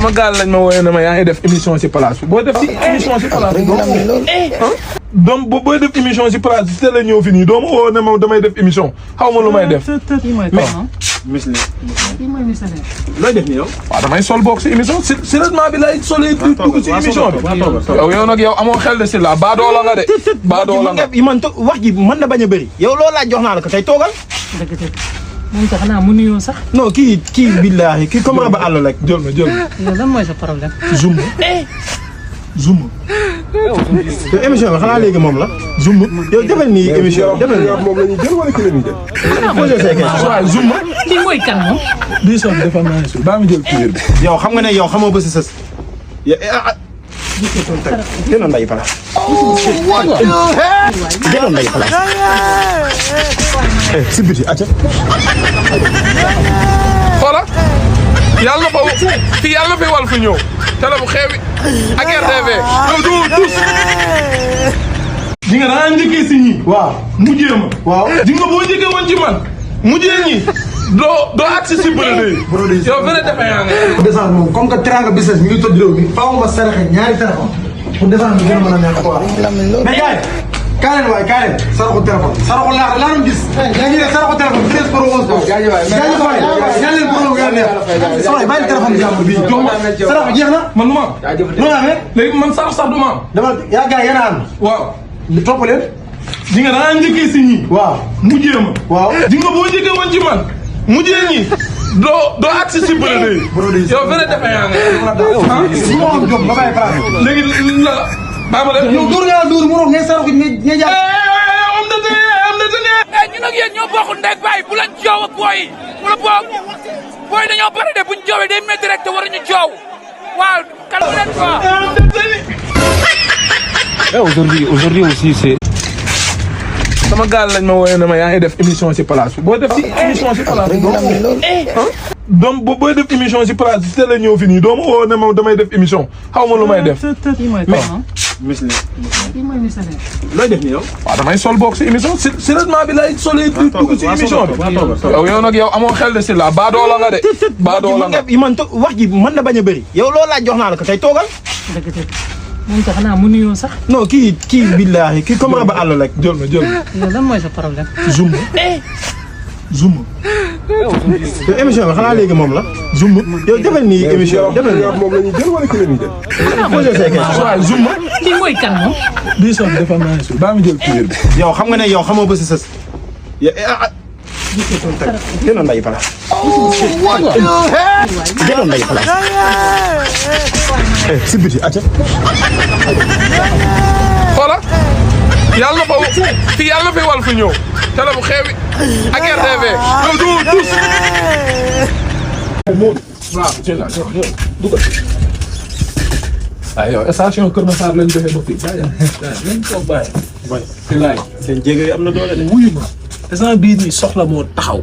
sama gaal lañ ma wooyee ne ma yaa ngi def émission si place bi booy def si émission si place bi donc booy def émission si place bi teel a ñëw fi nii doo ma woo ne ma damay def émission xaw ma lu may def. Miss looy def nii yow. waaw damay sol bokk si émission si traitement bi lay solee dugg si émission bi. yow nag yow amoo xel de si la baadoola nga de. baadoola nga man wax ji mën na bañ a bëri. yow loolu laa jox naa la ko tey toogal. moom sax xanaa mu nuyoo sax. non kii billaahi kii comment ba àll rek. jël ma yow lan mooy sa problème. zoom zoom. yow émission bi xanaa léegi moom la. zoom yow defal nii émission defal nii. moom la ñuy jël wala ki la ñuy jël. posé say question. waaw zoom. kii mooy kan moom. bii soog defal naa ne baa ma jël kii bi. yow xam nga ne yow xamoo ba si sës. jëloon nday pala. jëloon nday pala. si biti acca. xoola yàlla na fa fii yàlla na fi wal fu ñëw télé bu xewi ak RTV yow du tous di nga daan njëkkee si ñi waaw mujjee ma waaw. di nga boo njëkkee woon ci man mujjee ñi doo agsi si brodé yi yow vrai defe yaa nga descendre moom comme que Teranga business mi ngi toj réew mi faaw ma saraxe ñaari téléphone pour descendre bi gën a mën a neex quoi. mais gars yi kaay leen waay kaay leen saraxu téléphone saraxu laa doon gis. yaa ngi ne saraxu téléphone 13 pour 11 ko. jaajëf waay ñaan leen pour gën a neex. sooy bàyyi téléphone jàmbur bii jox ma saraxu jeex na. man du ma am lu ma amee. léegi man sax du ma am dama yaa gars yéen a ànd. waaw topp leen. di nga daan njëkkee si ñi waaw mujjee ma waaw. di nga boo njëkkee woon ci man mujjee ñi doo agsi si brodé yi yow vrai defe yaa nga si ma am jom ba bàyyi place. léegi la baa ma def yow dóor nga dóor mu roog ngay saraxu ngay jàpp. am na tane ñun ak yéen ñoo bokk ndeg baay bu leen coow ak booy yi wala boog booy dañoo bari de buñ coowee day métti rek te waruñu coow waaw calme leen quoi. Aujourd'hui aussi, c'est... sama gaal lañ ma wooyee ne ma yaa ngi def émission si place bi booy def si émission si place bi donc booy def émission si place bi teel a ñëw fi nii doo ma woo ne ma damay def émission xaw ma lu may def. kii mooy kan Miss kii mooy Miss looy def nii yow. waaw damay sol bokk si émission si traitement bi lay solee dugg si émission bi. yow nag yow amoo xel de si la baadoola nga de. baadoola nga man wax ji mën na bañ a bëri. yow loolu laa jox naa la ko tey toogal. moom sax xanaa mu nuyoo sax. non kii billaahi kii comment ba àll rek. jël ma yow lan mooy sa problème. zoom zoom. yow émission bi xanaa léegi moom la. zoom yow defal nii émission defal nii. moom la ñuy jël wala ki la ñuy jël. posé say question. waaw zoom. kii mooy kan moom. bii soog defal naa ne baa ma jël kii bi. yow xam nga ne yow xamoo ba si sës. jëloon nday pala. jëloon nday pala. si biti acca. xoola yàlla na fa fii yàlla na fi wal fu ñëw télé bu xewi ak RTV yow du tous waaw dugal waaw yow station Kër Massar lañ defee ba fii lañ ko bàyyi fi laay seen jéego yi am na doole de. wuyu ma instant bii nii soxla moo taxaw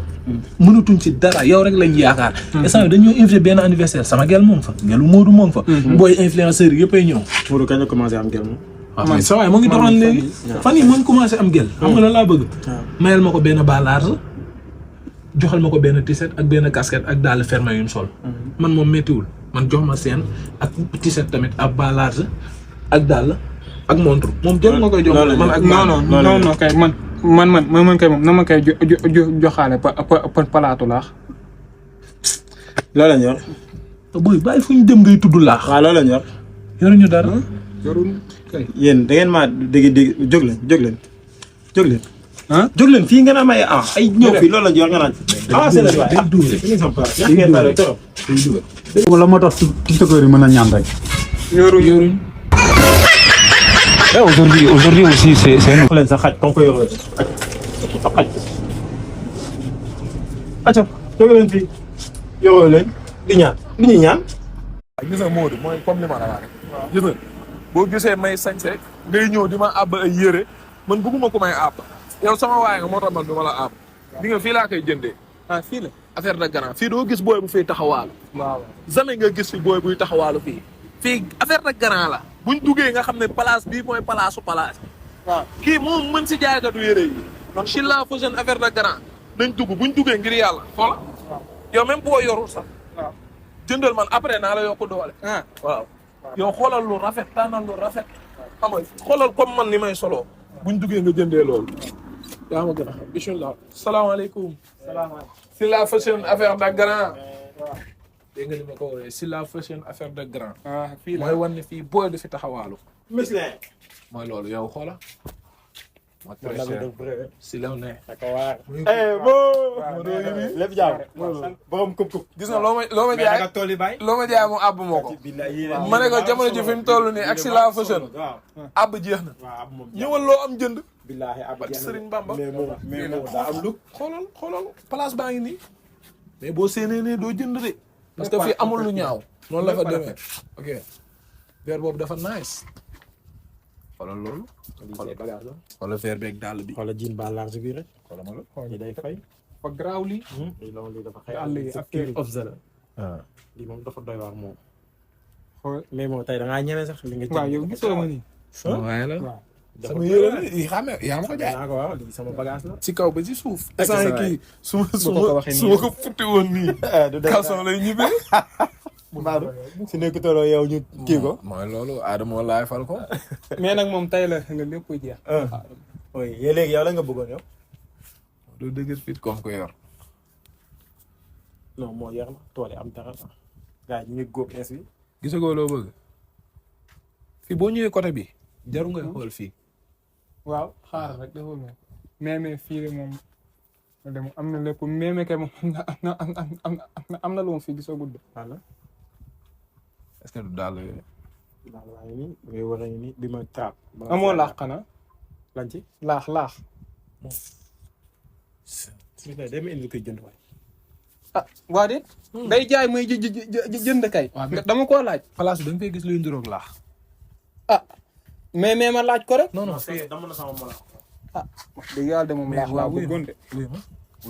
mënatuñ ci dara yow rek lañ yaakaar instant bi dañoo invité benn anniversaire sama gel moom fa gelu Modou moom fa booy influenceurs yi yëpp ay ñëw Modou kañ la commencé am gel moom. man sa waay mu ngi doxal léegi fan yi mu ngi commencé am gel xam nga lan laa bëgg mayal ma ko benn bas large joxal ma ko benn t-shirt ak benn casquette ak dàll fermé yu ñu sol man moom méttiwul man jox ma seen ak t-shirt tamit ak bas large ak dàll ak montre moom jël nga koy jox man ak non kay man kay moom na ma koy joxaale palaatu laax. loolu la ñu yor. booy bàyyi fu ñu dem ngay tudd laax waaw loolu la ñu yor. yoruñu dara yéen da ngeen maa dégg jóg leen. ah jóg leen fii ngeen am ay ay ñëw fii loolu la ñu yor nga naan. avancé leen waay wala moo tax tiktokeur yi mën a ñaan rek. yoruñ Aujourd'hui aussi, c'est... jox leen sa xaj comme que yoroo sa xaj. acca jóg leen fii yoroo leen di ñaan li ñuy ñaan. gis nga Modou mooy comme li ma la wax gis nga boo gisee may sañse ngay ñëw di ma àbb ay yére man bëgguma ko may àbb yow sama waay nga moo tax man du ma la àbb di nga fii laa koy jëndee fii la affaire de grand fii doo gis booy bu fiy taxawaalu waaw jamais nga gis fi booy buy taxawaalu fii affaire de grand la buñ duggee nga xam ne place bii mooy palaasu place waaw kii moom mën si jaaykatu yére yi donc si la faisine affaire de grand nañ dugg buñ duggee ngir yàlla xoola yow même boo yorul sax jëndal man après naa la yokk doole. ah waaw yow xoolal lu rafet tànnal lu rafet xam nga xoolal comme man ni may solo buñ duggee nga jëndee loolu yaa ma gën a xam bismillah salaamaaleykum si la fashion affaire de grand dégg nga ni ma ko woowee si la fashion affaire de grand fii la mooy wan ne fii booy du fi taxawaalu Mislin. mooy loolu yow xoola ma très cher si la ne lépp jàmm. borom kup kup. gis nga loo ma mais jaay naka tool yi bàyyi. loo ma jaay mu àbb moo ko ma ne ko jamono ji fi mu toll nii ak si la fashion waaw. àbb jeex na waaw ab moom. ñëwal loo am jënd billaahi ab ak Serigne Bamba mais moom daa am lu. xoolal place baa ngi nii mais boo séenee ne doo jënd de parce que fii amul lu ñaaw noonu la fa demee ok verre boobu dafa nice xoolal loolu xoolal verre beeg dàll bi xoolal jean ba large bi rek. xoolal ma la lii day fay. fa garaaw lii lii dafa xëy. dàll yi affaire yi. of zala. lii moom dafa doy waar moom. xool mais moom tey da ngaa ñeme sax li nga. waaw yow gisoo ma nii sama waaye la waaw sama yére la yi xam ne yaa ma ko jaay naa ko waaw lii sama bagage la. ci kaw ba ci suuf Ak sa instant waay. kii su ko waxee nii. ma ko futti woon nii du dee kalson lay ñibbee Badou su nekkutooloo yow ñu kii ko. mooy loolu Adama laay fal ko mais nag moom tey la lépp jeex oui yéen léegi yow la nga bëggoon yow. doo dëgër fit comme ko yor non moo yor na tool yi am dara gars yi ñu ngi góob ins bi. gisagoo loo bëgg fii boo ñëwee côté bi jaru ngay xool fii waaw xaaral rek defal moom mais fii de moom am na lépp mais kay moom am na lu ma fi gisoo gudd voilà. est-ce que du daal yooyu daal waa ngi nii ngay war a ngi nii bi ma trap. amoo laax xanaa lan ci. laax su ma demee indi koy jënd waay. ah waa de day jaay muy jënd kay dama koo laaj place bi da nga fay gis luy nduroog laax ah mais ma laaj ko rek non non dama na sama mala. ah wax dëgg yàlla de moom laax laa bëggoon de wuy ma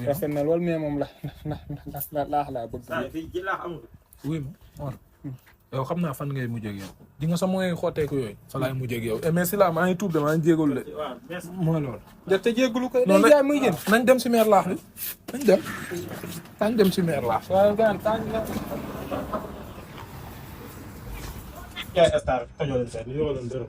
rafet na lool mais moom laax laa bëgg fii ji laax amul. wuy ma Mor yow xam naa fan ngay mujj ak yow di nga sax mooy xotteeku yooyu fa laay mujj ak yow mais si la maa ngi tuub de maa ngi jégalu de waaw merci. mooy loolu te jéggulu koy non day jaay muy jënd nañ dem si meer laax bi nañ dem si meer laax waaw gaan tànn la Kay star tojoo leen fenn yoroo leen dërëm.